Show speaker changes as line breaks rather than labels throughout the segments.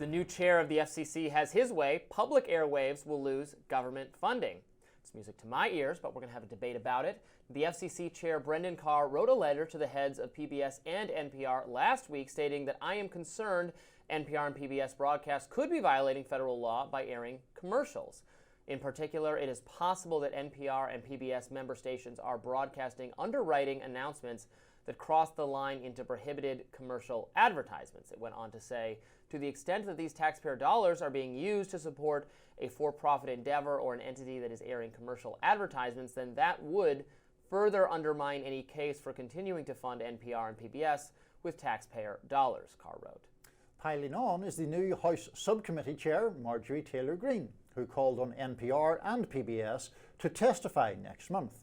the new chair of the FCC has his way, public airwaves will lose government funding. It's music to my ears, but we're going to have a debate about it. The FCC chair, Brendan Carr, wrote a letter to the heads of PBS and NPR last week stating that I am concerned NPR and PBS broadcasts could be violating federal law by airing commercials. In particular, it is possible that NPR and PBS member stations are broadcasting underwriting announcements that cross the line into prohibited commercial advertisements. It went on to say, to the extent that these taxpayer dollars are being used to support a for-profit endeavor or an entity that is airing commercial advertisements, then that would further undermine any case for continuing to fund NPR and PBS with taxpayer dollars, Carr wrote.
Piling on is the new House Subcommittee Chair, Marjorie Taylor Greene, who called on NPR and PBS to testify next month.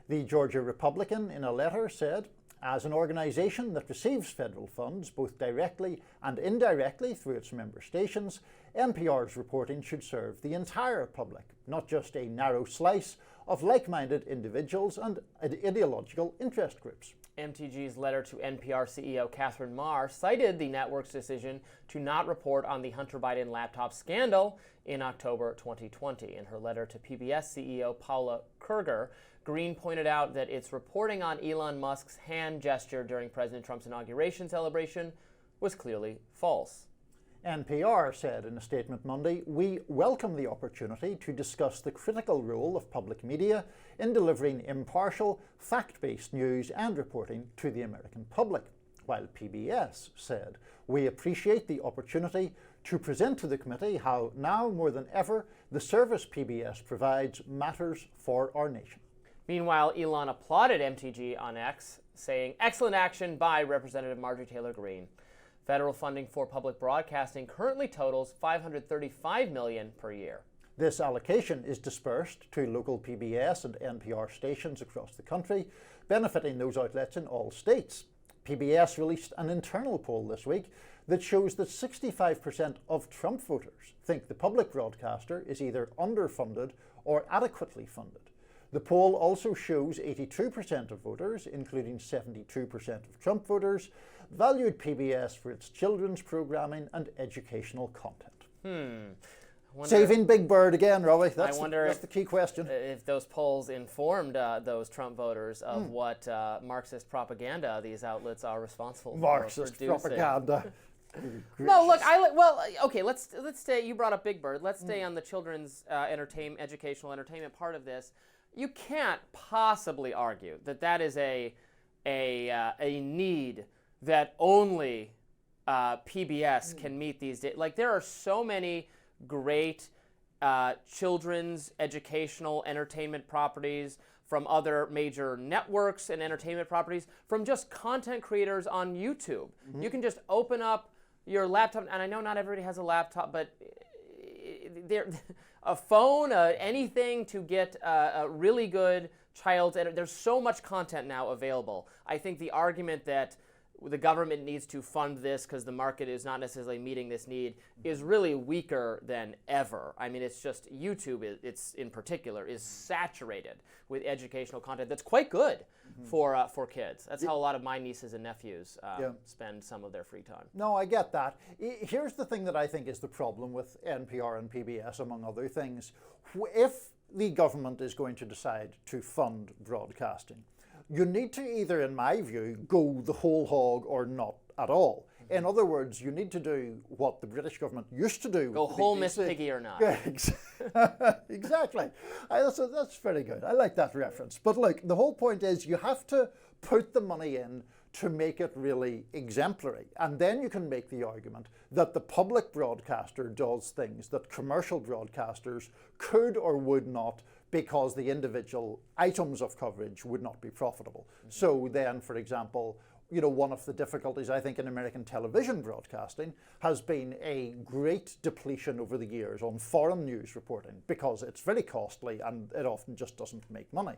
The Georgia Republican, in a letter, said, as an organisation that receives federal funds both directly and indirectly through its member stations, NPR's reporting should serve the entire public, not just a narrow slice of like-minded individuals and ideological interest groups.
MTG's letter to NPR CEO Catherine Maher cited the network's decision to not report on the Hunter Biden laptop scandal in October 2020. In her letter to PBS CEO Paula Kerger, Greene pointed out that its reporting on Elon Musk's hand gesture during President Trump's inauguration celebration was clearly false.
NPR said in a statement Monday, we welcome the opportunity to discuss the critical role of public media in delivering impartial, fact-based news and reporting to the American public. While PBS said, we appreciate the opportunity to present to the committee how now more than ever the service PBS provides matters for our nation.
Meanwhile, Elon applauded MTG on X, saying, excellent action by Representative Marjorie Taylor Greene. Federal funding for public broadcasting currently totals $535 million per year.
This allocation is dispersed to local PBS and NPR stations across the country, benefiting those outlets in all states. PBS released an internal poll this week that shows that 65% of Trump voters think the public broadcaster is either underfunded or adequately funded. The poll also shows 82% of voters, including 72% of Trump voters, valued PBS for its children's programming and educational content. Saving Big Bird again, Robby. That's the key question.
If those polls informed those Trump voters of what Marxist propaganda these outlets are responsible for
Marxist
producing.
Propaganda.
No, look, okay, let's stay, you brought up Big Bird. Let's stay on the children's educational entertainment part of this. You can't possibly argue that that is a need that only PBS can meet these days. Like, there are so many great children's educational entertainment properties from other major networks and entertainment properties, from just content creators on YouTube. You can just open up your laptop, and I know not everybody has a laptop, but a phone, anything to get a really good child's. There's so much content now available. I think the argument that the government needs to fund this because the market is not necessarily meeting this need is really weaker than ever. I mean, it's just YouTube, it's in particular, is saturated with educational content that's quite good for kids. That's how a lot of my nieces and nephews spend some of their free time.
No, I get that. Here's the thing that I think is the problem with NPR and PBS, among other things. If the government is going to decide to fund broadcasting, you need to either, in my view, go the whole hog or not at all. In other words, you need to do what the British government used to do.
Go whole Miss Piggy or not.
Yeah, exactly. That's very good. I like that reference. But look, the whole point is you have to put the money in to make it really exemplary. And then you can make the argument that the public broadcaster does things that commercial broadcasters could or would not, because the individual items of coverage would not be profitable. So then, for example, one of the difficulties, I think, in American television broadcasting has been a great depletion over the years on foreign news reporting, because it's very costly and it often just doesn't make money.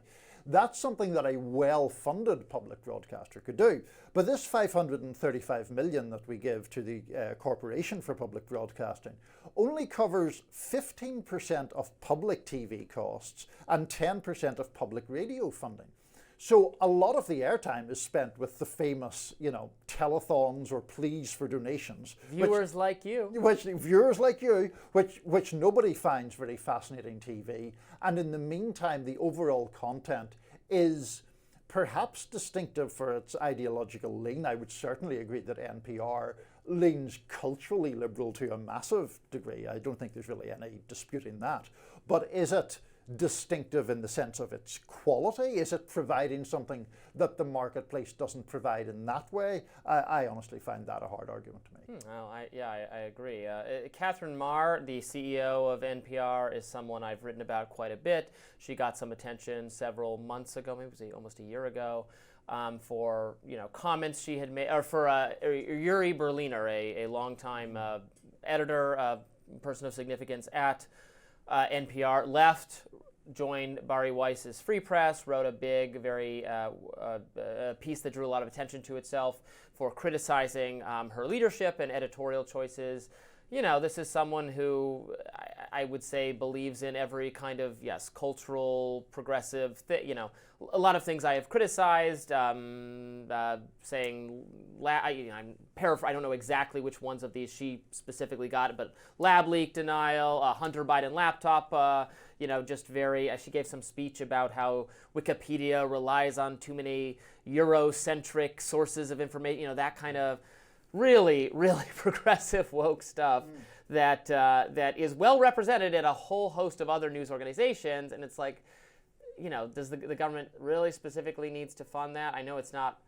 That's something that a well-funded public broadcaster could do. But this $535 million that we give to the Corporation for Public Broadcasting only covers 15% of public TV costs and 10% of public radio funding. So a lot of the airtime is spent with the famous, telethons or pleas for donations.
Viewers like you.
Which nobody finds very fascinating TV. And in the meantime, the overall content is perhaps distinctive for its ideological lean. I would certainly agree that NPR leans culturally liberal to a massive degree. I don't think there's really any disputing that. But is it distinctive in the sense of its quality? Is it providing something that the marketplace doesn't provide in that way? I honestly find that a hard argument to make.
Well, I agree. Catherine Marr, the CEO of NPR, is someone I've written about quite a bit. She got some attention several months ago, maybe it was almost a year ago, for comments she had made, or for Yuri Berliner, a longtime editor, person of significance at NPR, left, joined Bari Weiss's Free Press, wrote a big, very piece that drew a lot of attention to itself for criticizing her leadership and editorial choices. This is someone who I would say believes in every kind of, cultural, progressive thing. A lot of things I have criticized, saying, I'm paraphrasing, I don't know exactly which ones of these she specifically got, but lab leak denial, Hunter Biden laptop, just very, she gave some speech about how Wikipedia relies on too many Eurocentric sources of information, that kind of really, really progressive woke stuff that is well represented in a whole host of other news organizations. And it's like, does the government really specifically needs to fund that? I know it's not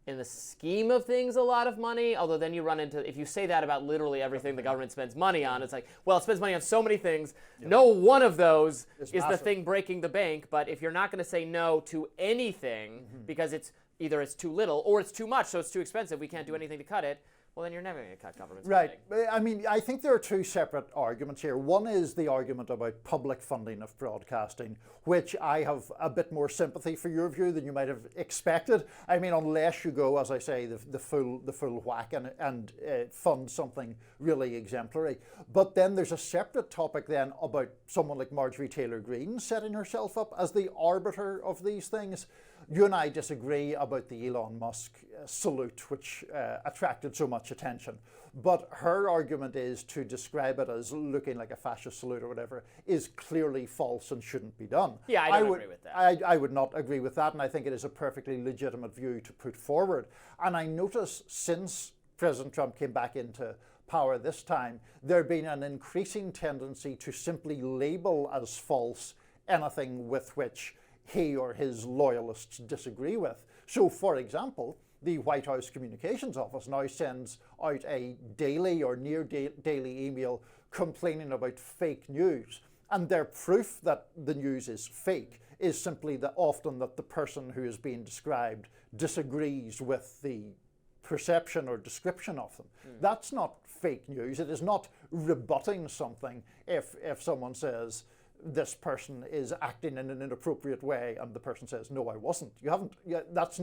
in the scheme of things a lot of money, although then you run into, if you say that about literally everything the government spends money on, it's like, well, it spends money on so many things. Yep. No one of those is massive. The thing breaking the bank. But if you're not going to say no to anything because it's either it's too little or it's too much, so it's too expensive, we can't do anything to cut it, well, then you're never going to cut government spending.
Right. I mean, I think there are two separate arguments here. One is the argument about public funding of broadcasting, which I have a bit more sympathy for your view than you might have expected. I mean, unless you go, as I say, the full whack and fund something really exemplary. But then there's a separate topic then about someone like Marjorie Taylor Greene setting herself up as the arbiter of these things. You and I disagree about the Elon Musk salute, which attracted so much attention. But her argument is to describe it as looking like a fascist salute or whatever is clearly false and shouldn't be done.
Yeah, I don't agree with that.
I would not agree with that, and I think it is a perfectly legitimate view to put forward. And I notice since President Trump came back into power this time, there been an increasing tendency to simply label as false anything with which he or his loyalists disagree with. So, for example, the White House Communications Office now sends out a daily or near daily email complaining about fake news. And their proof that the news is fake is simply that often that the person who is being described disagrees with the perception or description of them. That's not fake news. It is not rebutting something if someone says, this person is acting in an inappropriate way, and the person says, no, I wasn't. You haven't. Yeah, that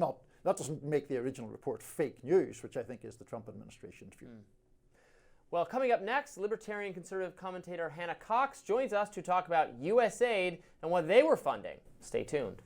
doesn't make the original report fake news, which I think is the Trump administration's view.
Well, coming up next, libertarian conservative commentator Hannah Cox joins us to talk about USAID and what they were funding. Stay tuned.